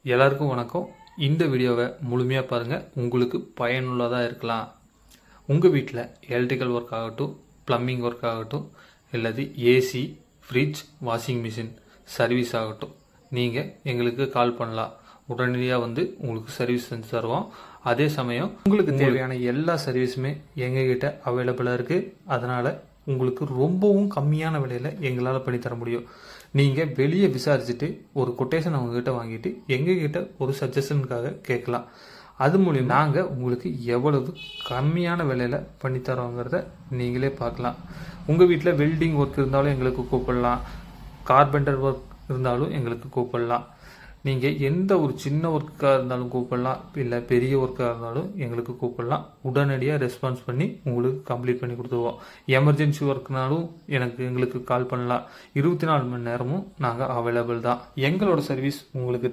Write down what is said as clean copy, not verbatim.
எல்லாருக்கும் வணக்கம். இந்த வீடியோவை முழுமையாக பாருங்கள், உங்களுக்கு பயனுள்ளதாக இருக்கலாம். உங்கள் வீட்டில் எலக்ட்ரிக்கல் ஒர்க் ஆகட்டும், ப்ளம்பிங் ஒர்க் ஆகட்டும், இல்லாது AC, fridge, washing machine service ஆகட்டும், நீங்கள் எங்களுக்கு கால் பண்ணலாம். உடனடியாக வந்து உங்களுக்கு சர்வீஸ் செஞ்சு தருவோம். அதே சமயம் உங்களுக்கு தேவையான எல்லா சர்வீஸுமே எங்ககிட்ட அவைலபிளாக இருக்குது. அதனால் உங்களுக்கு ரொம்பவும் கம்மியான விலையில் எங்களால் பண்ணித்தர முடியும். நீங்கள் வெளியே விசாரிச்சுட்டு ஒரு கொட்டேஷன் அவங்கக்கிட்ட வாங்கிட்டு எங்ககிட்ட ஒரு சஜஷனுக்காக கேட்கலாம். அது மூலியம் நாங்கள் உங்களுக்கு எவ்வளவு கம்மியான விலையில் பண்ணித்தரோங்கிறத நீங்களே பார்க்கலாம். உங்கள் வீட்டில் வெல்டிங் ஒர்க் இருந்தாலும் எங்களுக்கு கூப்பிடலாம், கார்பெண்டர் ஒர்க் இருந்தாலும் எங்களுக்கு கூப்பிடலாம். நீங்கள் எந்த ஒரு சின்ன ஒர்க்காக இருந்தாலும் கூப்பிடலாம், இல்லை பெரிய ஒர்க்காக இருந்தாலும் எங்களுக்கு கூப்பிடலாம். உடனடியாக ரெஸ்பான்ஸ் பண்ணி உங்களுக்கு கம்ப்ளீட் பண்ணி கொடுத்துருவோம். எமர்ஜென்சி ஒர்க்னாலும் எங்களுக்கு கால் பண்ணலாம். 24 மணி நேரமும் நாங்கள் அவைலபிள் தான். எங்களோட சர்வீஸ் உங்களுக்கு